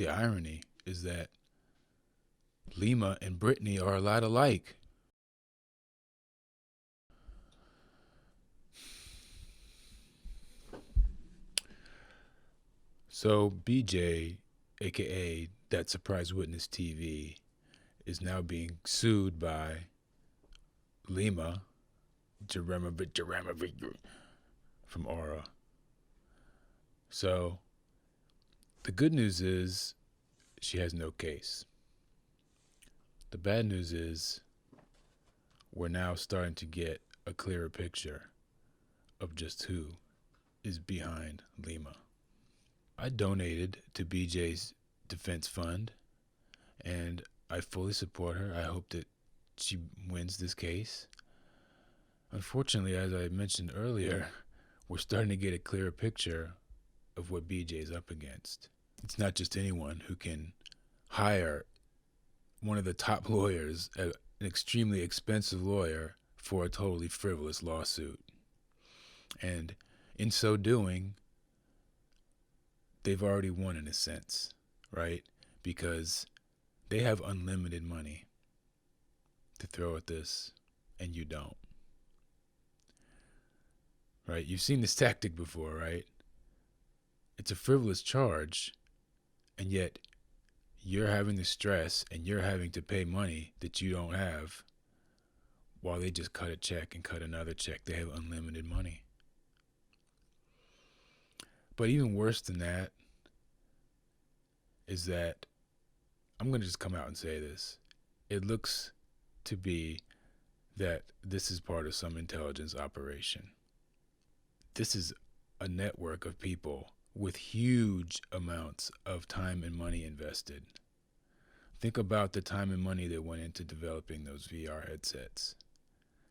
the irony is that Lima and Brittany are a lot alike. So BJ, aka That Surprise Witness TV, is now being sued by Lima, from Aura. So the good news is she has no case. The bad news is we're now starting to get a clearer picture of just who is behind Lima. I donated to BJ's defense fund and I fully support her. I hope that she wins this case. Unfortunately, as I mentioned earlier, we're starting to get a clearer picture of what BJ is up against. It's not just anyone who can hire one of the top lawyers, an extremely expensive lawyer, for a totally frivolous lawsuit. And in so doing, they've already won in a sense, right? Because they have unlimited money to throw at this, and you don't. Right? You've seen this tactic before, right? It's a frivolous charge, and yet you're having the stress and you're having to pay money that you don't have while they just cut a check and cut another check. They have unlimited money. But even worse than that is that I'm going to just come out and say this. It looks to be that this is part of some intelligence operation. This is a network of people with huge amounts of time and money invested. Think about the time and money that went into developing those VR headsets.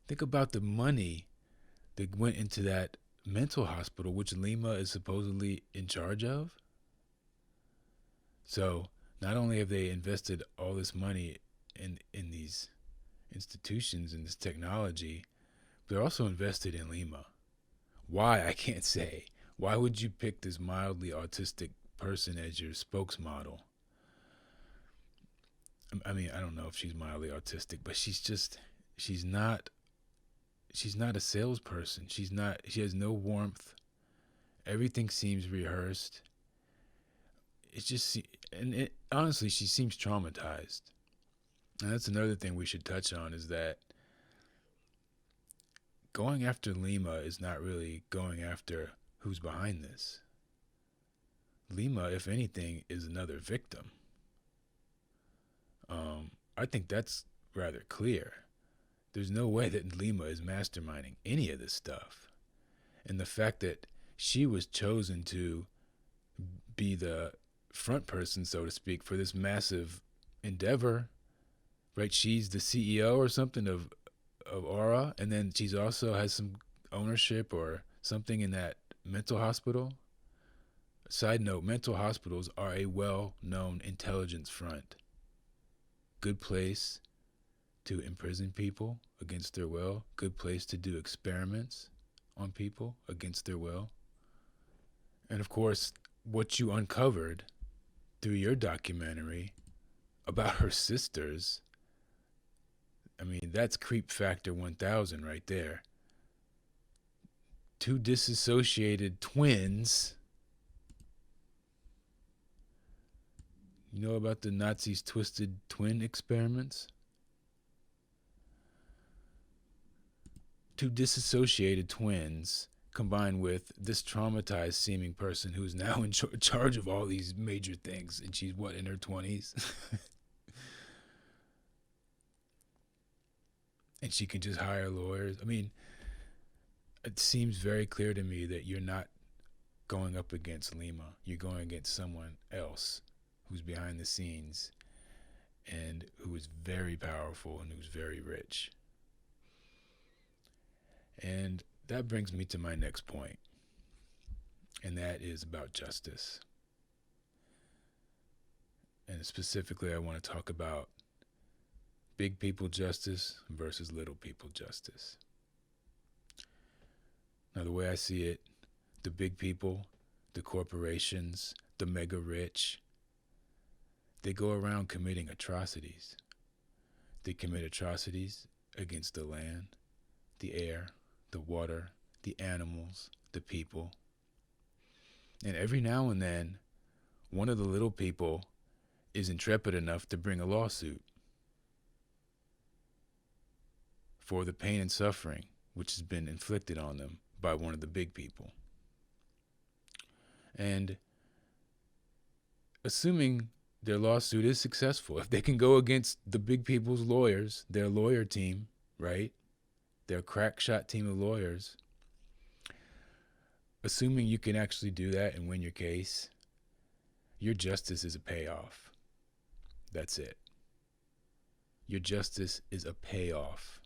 Think about the money that went into that mental hospital, which Lima is supposedly in charge of. So not only have they invested all this money in these institutions and this technology, they're also invested in Lima. Why, I can't say. Why would you pick this mildly autistic person as your spokesmodel? I mean, I don't know if she's mildly autistic, but she's not a salesperson. She has no warmth. Everything seems rehearsed. It's just, honestly, she seems traumatized. And that's another thing we should touch on, is that going after Lima is not really going after who's behind this. Lima, if anything, is another victim. I think that's rather clear. There's no way that Lima is masterminding any of this stuff. And the fact that she was chosen to be the front person, so to speak, for this massive endeavor, right? She's the CEO or something of Aura, and then she's also has some ownership or something in that mental hospital. Side note, mental hospitals are a well-known intelligence front. Good place to imprison people against their will. Good place to do experiments on people against their will. And of course, what you uncovered through your documentary about her sisters, I mean, that's creep factor 1000 right there. Two disassociated twins. You know about the Nazis' twisted twin experiments? Two disassociated twins combined with this traumatized seeming person who's now in charge of all these major things, and she's in her 20s? And she can just hire lawyers. I mean, it seems very clear to me that you're not going up against Lima. You're going against someone else who's behind the scenes and who is very powerful and who's very rich. And that brings me to my next point, and that is about justice. And specifically, I want to talk about big people justice versus little people justice. Now, the way I see it, the big people, the corporations, the mega rich, They go around committing atrocities. They commit atrocities against the land, the air, the water, the animals, the people. And every now and then, one of the little people is intrepid enough to bring a lawsuit for the pain and suffering which has been inflicted on them by one of the big people. And assuming their lawsuit is successful, if they can go against the big people's lawyers, their lawyer team, right? Their crack shot team of lawyers, assuming you can actually do that and win your case, your justice is a payoff. That's it. Your justice is a payoff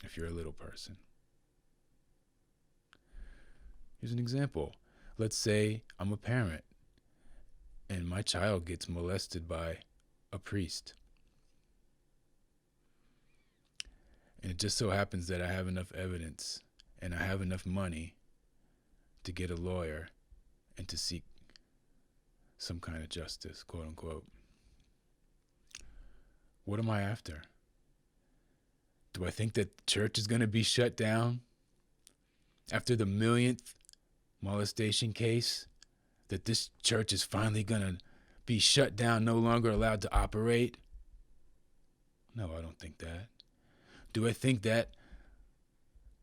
if you're a little person. Here's an example. Let's say I'm a parent and my child gets molested by a priest. And it just so happens that I have enough evidence and I have enough money to get a lawyer and to seek some kind of justice, quote unquote. What am I after? Do I think that the church is going to be shut down after the millionth molestation case? That this church is finally going to be shut down, no longer allowed to operate? No, I don't think that. Do I think that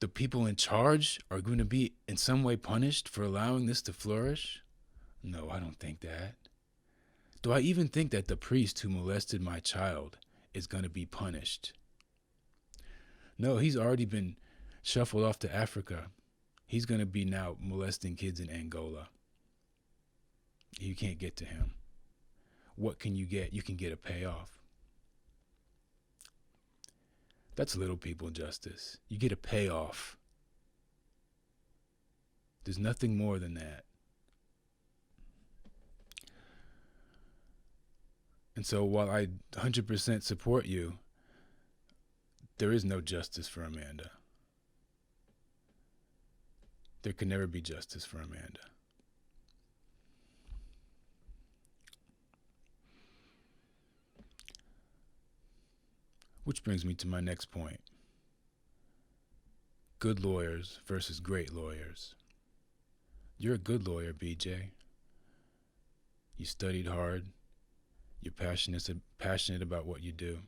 the people in charge are going to be in some way punished for allowing this to flourish? No, I don't think that. Do I even think that the priest who molested my child is going to be punished? No, he's already been shuffled off to Africa. He's going to be now molesting kids in Angola. You can't get to him. What can you get? You can get a payoff. That's little people justice. You get a payoff. There's nothing more than that. And so while I 100% support you, there is no justice for Amanda. There can never be justice for Amanda. Which brings me to my next point. Good lawyers versus great lawyers. You're a good lawyer, BJ. You studied hard. You're passionate about what you do.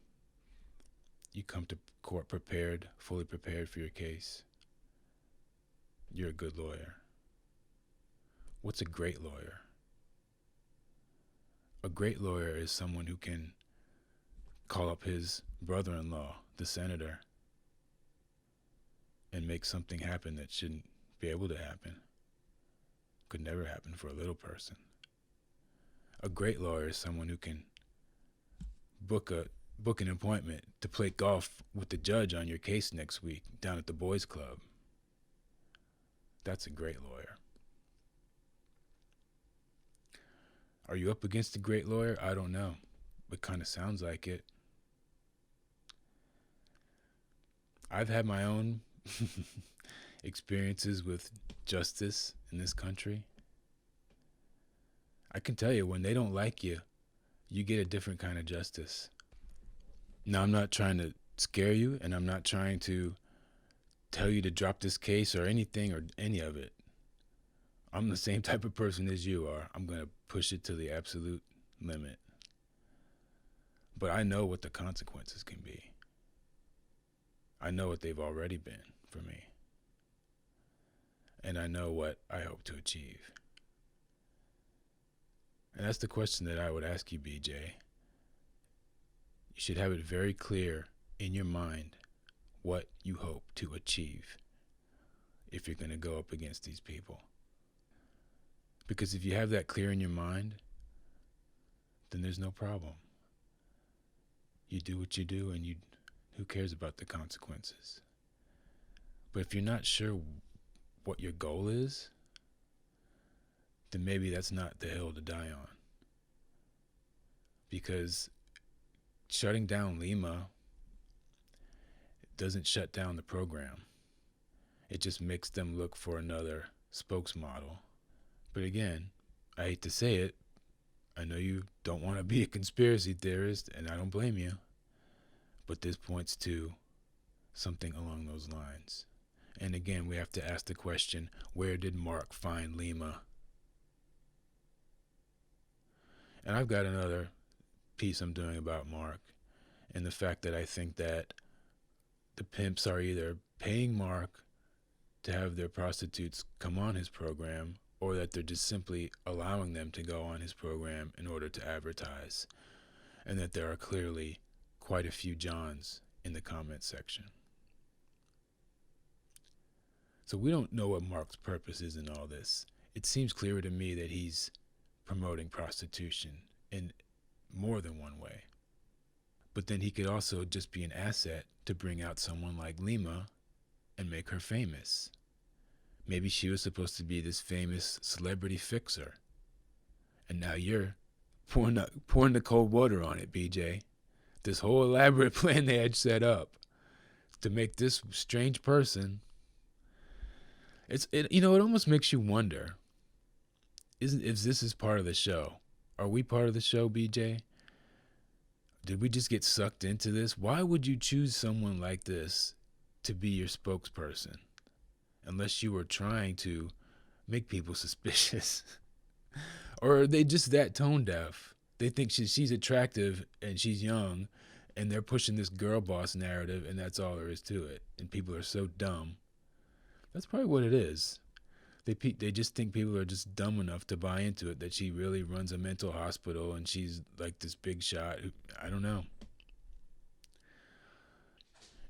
You come to court prepared, fully prepared for your case. You're a good lawyer. What's a great lawyer? A great lawyer is someone who can call up his brother-in-law, the senator, and make something happen that shouldn't be able to happen. Could never happen for a little person. A great lawyer is someone who can book an appointment to play golf with the judge on your case next week down at the boys club. That's a great lawyer. Are you up against a great lawyer? I don't know. It kind of sounds like it. I've had my own experiences with justice in this country. I can tell you, when they don't like you, you get a different kind of justice. Now, I'm not trying to scare you, and I'm not trying to tell you to drop this case or anything or any of it. I'm the same type of person as you are. I'm going to push it to the absolute limit. But I know what the consequences can be. I know what they've already been for me. And I know what I hope to achieve. And that's the question that I would ask you, BJ. You should have it very clear in your mind what you hope to achieve if you're going to go up against these people. Because if you have that clear in your mind, then there's no problem. You do what you do, and who cares about the consequences? But if you're not sure what your goal is, then maybe that's not the hill to die on. Because shutting down Lima doesn't shut down the program. It just makes them look for another spokesmodel. But again, I hate to say it, I know you don't want to be a conspiracy theorist, and I don't blame you, but this points to something along those lines. And again, we have to ask the question, where did Mark find Lima? And I've got another piece I'm doing about Mark, and the fact that I think that the pimps are either paying Mark to have their prostitutes come on his program, or that they're just simply allowing them to go on his program in order to advertise, and that there are clearly quite a few Johns in the comment section. So we don't know what Mark's purpose is in all this. It seems clearer to me that he's promoting prostitution in more than one way. But then he could also just be an asset to bring out someone like Lima and make her famous. Maybe she was supposed to be this famous celebrity fixer, and now you're pouring the cold water on it, BJ. This whole elaborate plan they had set up to make this strange person. It almost makes you wonder, if this is part of the show. Are we part of the show, BJ? Did we just get sucked into this? Why would you choose someone like this to be your spokesperson? Unless you were trying to make people suspicious. Or are they just that tone deaf? They think she's attractive and she's young, and they're pushing this girl boss narrative, and that's all there is to it. And people are so dumb. That's probably what it is. They just think people are just dumb enough to buy into it, that she really runs a mental hospital and she's like this big shot. I don't know.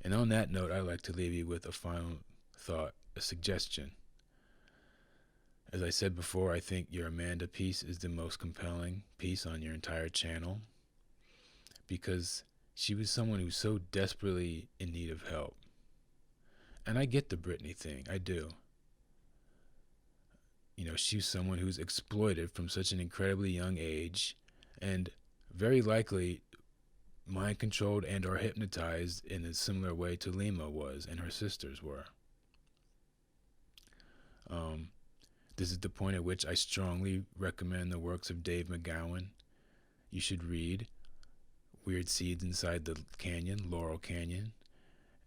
And on that note, I'd like to leave you with a final thought, a suggestion. As I said before, I think your Amanda piece is the most compelling piece on your entire channel, because she was someone who's so desperately in need of help. And I get the Britney thing, I do. She's someone who's exploited from such an incredibly young age, and very likely mind controlled and or hypnotized in a similar way to Lima was and her sisters were. This is the point at which I strongly recommend the works of Dave McGowan. You should read Weird Seeds Inside the Canyon, Laurel Canyon,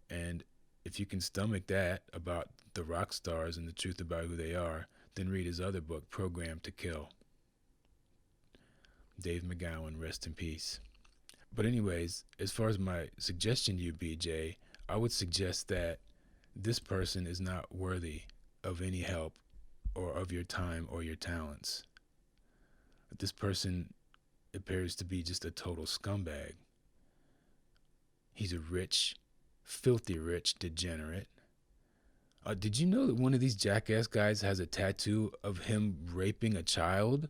and if you can stomach that about the rock stars and the truth about who they are, then read his other book, Programmed to Kill. Dave McGowan, rest in peace. But anyways, as far as my suggestion to you, BJ, I would suggest that this person is not worthy of any help or of your time or your talents. This person appears to be just a total scumbag. He's a rich, filthy rich degenerate. Did you know that one of these jackass guys has a tattoo of him raping a child?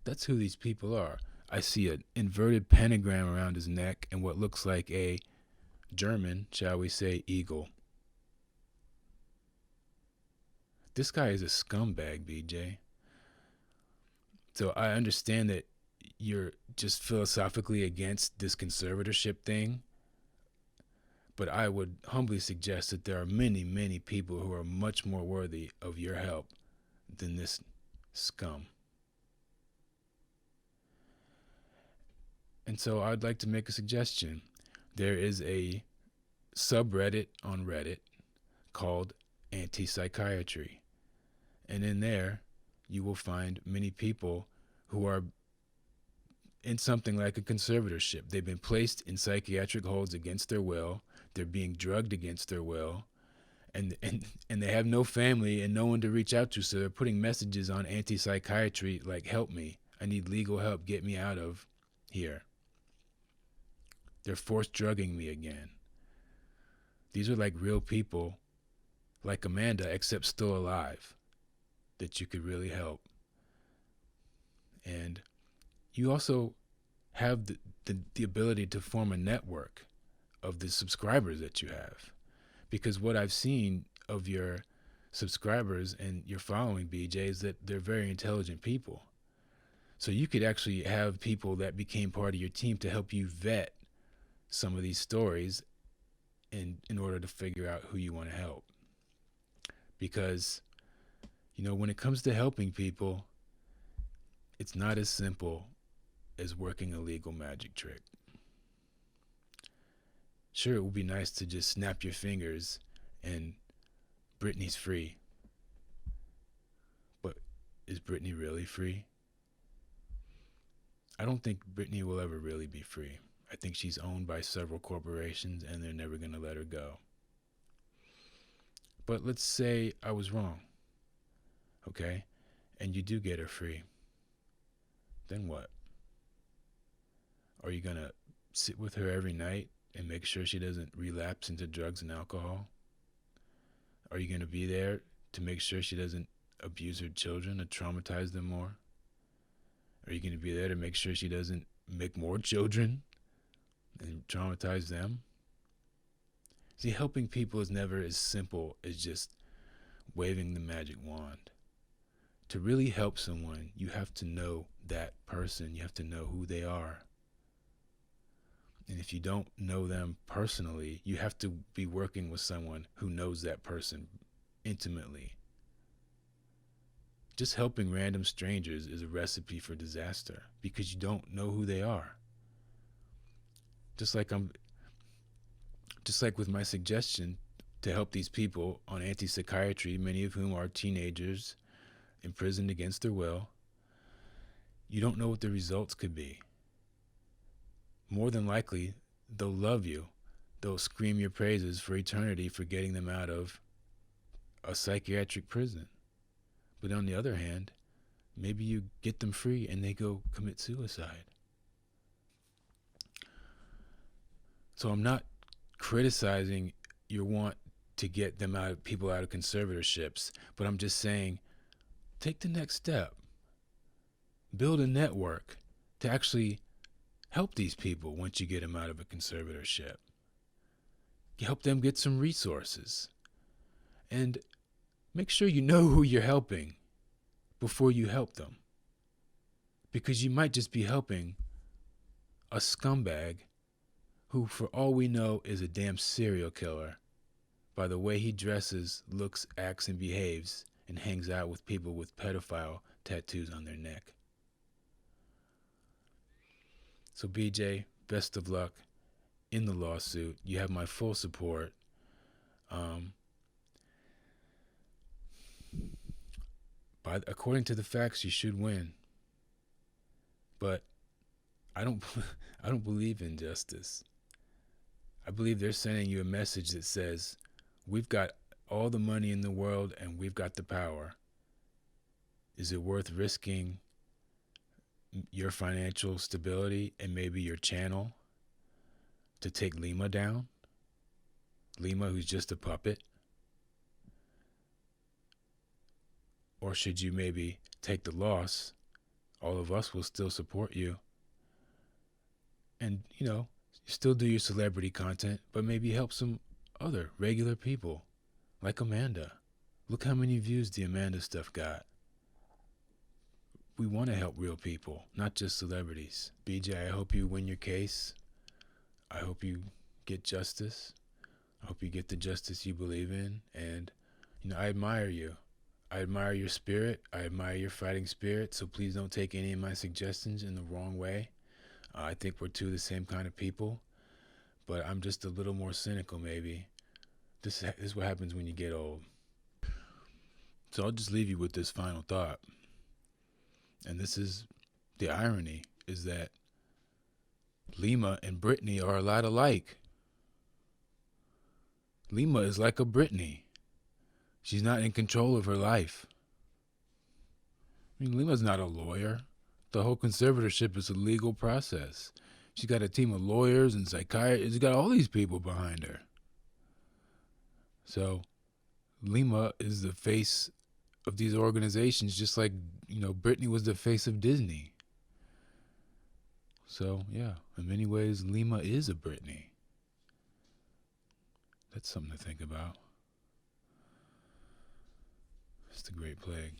That's who these people are. I see an inverted pentagram around his neck and what looks like a German, shall we say, eagle. This guy is a scumbag, BJ. So I understand that you're just philosophically against this conservatorship thing, but I would humbly suggest that there are many, many people who are much more worthy of your help than this scum. And so I'd like to make a suggestion. There is a subreddit on Reddit called Anti-Psychiatry. And in there, you will find many people who are in something like a conservatorship. They've been placed in psychiatric holds against their will. They're being drugged against their will. And they have no family and no one to reach out to, so they're putting messages on Anti-Psychiatry like, help me. I need legal help. Get me out of here. They're forced drugging me again. These are like real people, like Amanda, except still alive, that you could really help. And you also have the ability to form a network of the subscribers that you have. Because what I've seen of your subscribers and your following, BJ, is that they're very intelligent people. So you could actually have people that became part of your team to help you vet some of these stories in order to figure out who you want to help. Because, when it comes to helping people, it's not as simple as working a legal magic trick. Sure, it would be nice to just snap your fingers and Britney's free. But is Britney really free? I don't think Britney will ever really be free. I think she's owned by several corporations and they're never going to let her go. But let's say I was wrong, okay? And you do get her free. Then what? Are you going to sit with her every night and make sure she doesn't relapse into drugs and alcohol? Are you going to be there to make sure she doesn't abuse her children or traumatize them more? Are you going to be there to make sure she doesn't make more children and traumatize them? See, helping people is never as simple as just waving the magic wand. To really help someone, you have to know that person. You have to know who they are. And if you don't know them personally, you have to be working with someone who knows that person intimately. Just helping random strangers is a recipe for disaster because you don't know who they are. Just like with my suggestion to help these people on anti-psychiatry, many of whom are teenagers imprisoned against their will, you don't know what the results could be. More than likely, they'll love you. They'll scream your praises for eternity for getting them out of a psychiatric prison. But on the other hand, maybe you get them free and they go commit suicide. So I'm not criticizing your want to get them people out of conservatorships, but I'm just saying, take the next step. Build a network to actually help these people once you get them out of a conservatorship. Help them get some resources. And make sure you know who you're helping before you help them. Because you might just be helping a scumbag who, for all we know, is a damn serial killer by the way he dresses, looks, acts, and behaves, and hangs out with people with pedophile tattoos on their neck. So BJ, best of luck in the lawsuit. You have my full support. According to the facts, you should win. But I don't believe in justice. I believe they're sending you a message that says, we've got all the money in the world and we've got the power. Is it worth risking your financial stability and maybe your channel to take Lima down? Lima, who's just a puppet? Or should you maybe take the loss? All of us will still support you. And, still do your celebrity content, but maybe help some other regular people, like Amanda. Look how many views the Amanda stuff got. We want to help real people, not just celebrities. BJ, I hope you win your case. I hope you get justice. I hope you get the justice you believe in. And, I admire you. I admire your spirit. I admire your fighting spirit. So please don't take any of my suggestions in the wrong way. I think we're two of the same kind of people. But I'm just a little more cynical, maybe. This is what happens when you get old. So I'll just leave you with this final thought. And this is the irony, is that Lima and Britney are a lot alike. Lima is like a Britney. She's not in control of her life. Lima's not a lawyer. The whole conservatorship is a legal process. She's got a team of lawyers and psychiatrists. She's got all these people behind her. So Lima is the face of these organizations, just like, Britney was the face of Disney. So, yeah, in many ways, Lima is a Britney. That's something to think about. It's the Great Plague.